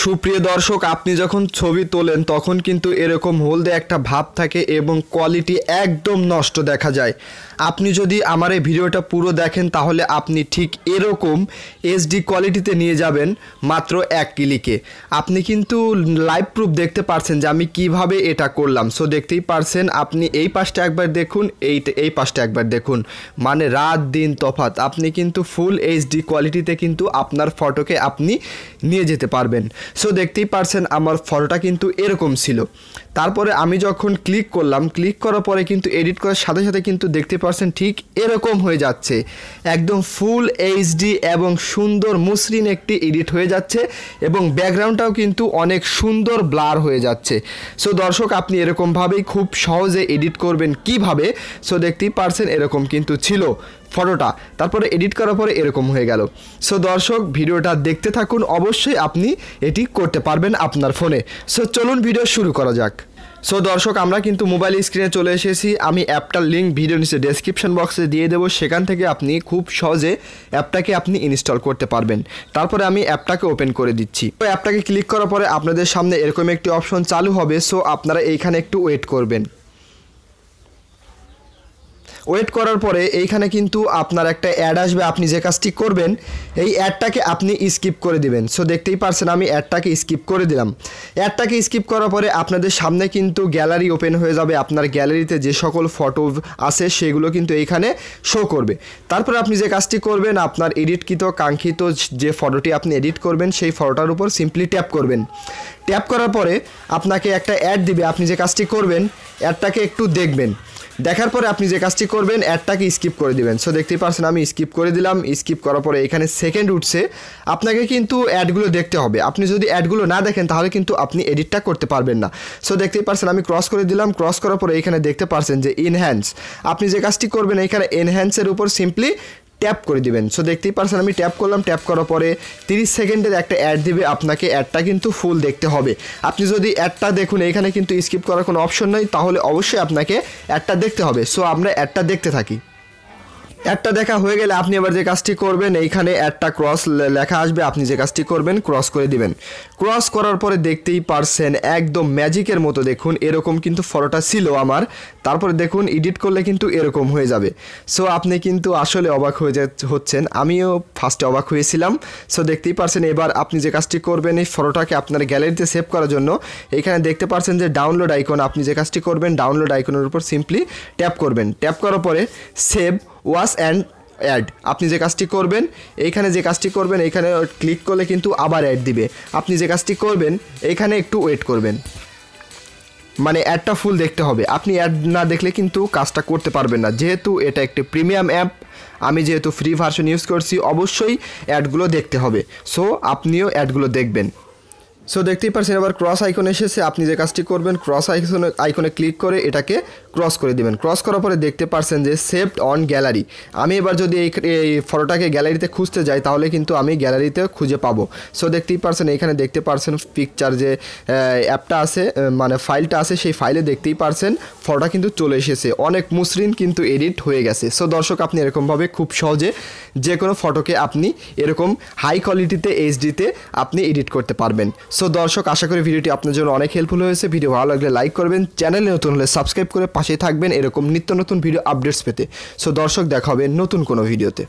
সুপ্রিয় দর্শক, আপনি যখন ছবি তোলেন তখন কিন্তু এরকম হলদে একটা ভাব থাকে এবং কোয়ালিটি একদম নষ্ট দেখা যায়। আপনি যদি আমার এই ভিডিওটা পুরো দেখেন তাহলে আপনি ঠিক এরকম এইচডি কোয়ালিটিতে নিয়ে যাবেন মাত্র এক ক্লিকে। আপনি কিন্তু লাইভ প্রুফ দেখতে পারছেন যে আমি কিভাবে এটা করলাম। সো দেখতেই পারছেন, আপনি এই পাশটা একবার দেখুন, এই পাশটা একবার দেখুন, মানে রাত দিন তফাৎ। আপনি কিন্তু ফুল এইচডি কোয়ালিটিতে কিন্তু আপনার ফটোকে আপনি নিয়ে যেতে পারবেন। সো দেখতেই পারছেন আমার ফটোটা কিন্তু এরকম ছিল। তারপরে আমি যখন ক্লিক করলাম, ক্লিক করার পরে কিন্তু এডিট করার সাথে সাথে কিন্তু দেখতে পারছেন ঠিক এরকম হয়ে যাচ্ছে, একদম ফুল এইচডি এবং সুন্দর মসৃণ একটি এডিট হয়ে যাচ্ছে এবং ব্যাকগ্রাউন্ডটাও কিন্তু অনেক সুন্দর ব্লার হয়ে যাচ্ছে। সো দর্শক, আপনি এরকমভাবেই খুব সহজে এডিট করবেন কিভাবে। সো দেখতেই পারছেন এরকম কিন্তু ছিল ফটোটা, তারপরে এডিট করার পরে এরকম হয়ে গেল। সো দর্শক, ভিডিওটা দেখতে থাকুন, অবশ্যই আপনি এটি করতে পারবেন আপনার ফোনে। সো চলুন ভিডিও শুরু করা যাক। সো দর্শক, আমরা কিন্তু মোবাইল স্ক্রিনে চলে এসেছি। আমি অ্যাপটার লিঙ্ক ভিডিও নিচে ডেসক্রিপশন বক্সে দিয়ে দেবো, সেখান থেকে আপনি খুব সহজে অ্যাপটাকে আপনি ইনস্টল করতে পারবেন। তারপরে আমি অ্যাপটাকে ওপেন করে দিচ্ছি। তো অ্যাপটাকে ক্লিক করার পরে আপনাদের সামনে এরকম একটি অপশন চালু হবে। সো আপনারা এইখানে একটু ওয়েট করবেন। ওয়েট করার পরে এইখানে কিন্তু আপনার একটা অ্যাড আসবে। আপনি যে কাজটি করবেন, এই অ্যাডটাকে আপনি স্কিপ করে দিবেন। সো দেখতেই পারছেন আমি অ্যাডটাকে স্কিপ করে দিলাম। অ্যাডটাকে স্কিপ করার পরে আপনাদের সামনে কিন্তু গ্যালারি ওপেন হয়ে যাবে। আপনার গ্যালারিতে যে সকল ফটো আছে সেগুলো কিন্তু এইখানে শো করবে। তারপরে আপনি যে কাজটি করবেন, আপনার এডিটকৃত কাঙ্ক্ষিত যে ফটোটি আপনি এডিট করবেন সেই ফটোটার উপর সিম্পলি ট্যাপ করবেন। ট্যাপ করার পরে আপনাকে একটা অ্যাড দিবে। আপনি যে কাজটি করবেন, অ্যাডটাকে একটু দেখবেন। দেখার পরে আপনি যে কাজটি করবেন, অ্যাডটাকে স্কিপ করে দিবেন। সো দেখতেই পারছেন আমি স্কিপ করে দিলাম। স্কিপ করার পরে এখানে সেকেন্ড উঠছে। আপনাকে কিন্তু অ্যাডগুলো দেখতে হবে। আপনি যদি অ্যাডগুলো না দেখেন তাহলে কিন্তু আপনি এডিটটা করতে পারবেন না। সো দেখতেই পারছেন আমি ক্রস করে দিলাম। ক্রস করার পরে এখানে দেখতে পারছেন যে ইনহ্যান্স। আপনি যে কাজটি করবেন, এখানে এনহ্যান্সের উপর সিম্পলি ট্যাপ করে দিবেন। সো দেখতেই পারছেন আমি ট্যাপ করলাম। ট্যাপ করার পরে 30 সেকেন্ডের একটা অ্যাড দিবে। আপনাকে অ্যাডটা কিন্তু ফুল দেখতে হবে। আপনি যদি অ্যাডটা দেখুন, এখানে কিন্তু স্কিপ করার কোনো অপশন নেই, তাহলে অবশ্যই আপনাকে অ্যাডটা দেখতে হবে। সো আমরা অ্যাডটা দেখতে থাকি। অ্যাডটা দেখা হয়ে গেলে আপনি এবার যে কাজটি করবেন, এইখানে অ্যাডটা ক্রস লেখা আসবে। আপনি যে কাজটি করবেন, ক্রস করে দিবেন। ক্রস করার পরে দেখতেই পারছেন একদম ম্যাজিকের মতো দেখুন এরকম কিন্তু ফটোটা ছিল আমার। তারপরে দেখুন এডিট করলে কিন্তু এরকম হয়ে যাবে। সো আপনি কিন্তু আসলে অবাক হয়ে হচ্ছেন, আমিও ফার্স্টে অবাক হয়েছিলাম। সো দেখতেই পারছেন এবার আপনি যে কাজটি করবেন, এই ফটোটাকে আপনার গ্যালারিতে সেভ করার জন্য এইখানে দেখতে পারছেন যে ডাউনলোড আইকন। আপনি যে কাজটি করবেন, ডাউনলোড আইকনের উপর সিম্পলি ট্যাপ করবেন। ট্যাপ করার পরে সেভ ওয়াচ অ্যান্ড অ্যাড, আপনি যে কাজটি করবেন, এইখানে যে কাজটি করবেন, এইখানে ক্লিক করলে কিন্তু আবার অ্যাড দিবে। আপনি যে কাজটি করবেন, এইখানে একটু ওয়েট করবেন, মানে অ্যাডটা ফুল দেখতে হবে। আপনি অ্যাড না দেখলে কিন্তু কাজটা করতে পারবেন না। যেহেতু এটা একটি প্রিমিয়াম অ্যাপ, আমি যেহেতু ফ্রি ভার্সন ইউজ করছি, অবশ্যই অ্যাডগুলো দেখতে হবে। সো আপনিও অ্যাডগুলো দেখবেন। সো দেখতেই পারছেন এবার ক্রস আইকন এসেছে। আপনি যে কাজটি করবেন, ক্রস আইকনে ক্লিক করে এটাকে ক্রস করে দিবেন। ক্রস করার পরে দেখতে পারছেন যে সেভড অন গ্যালারি। আমি এবার যদি এই ফটোটাকে গ্যালারিতে খুঁজতে যাই তাহলে কিন্তু আমি গ্যালারিতে খুঁজে পাবো। সো দেখতেই পারছেন এখানে দেখতে পারছেন পিকচার যে অ্যাপটা আছে, মানে ফাইলটা আছে, সেই ফাইলে দেখতেই পারছেন ফটোটা কিন্তু চলে এসেছে। অনেক মসৃণ কিন্তু এডিট হয়ে গেছে। সো দর্শক, আপনি এরকমভাবে খুব সহজে যে কোনো ফটোকে আপনি এরকম হাই কোয়ালিটিতে এইচডিতে আপনি এডিট করতে পারবেন। সো দর্শক, আশা করি ভিডিওটি আপনার জন্য অনেক হেল্পফুল হয়েছে। ভিডিও ভালো লাগলে লাইক করবেন, চ্যানেলে নতুন হলে সাবস্ক্রাইব করে পাশেই থাকবেন এরকম নিত্য নতুন ভিডিও আপডেটস পেতে। সো দর্শক, দেখা হবে নতুন কোনো ভিডিওতে।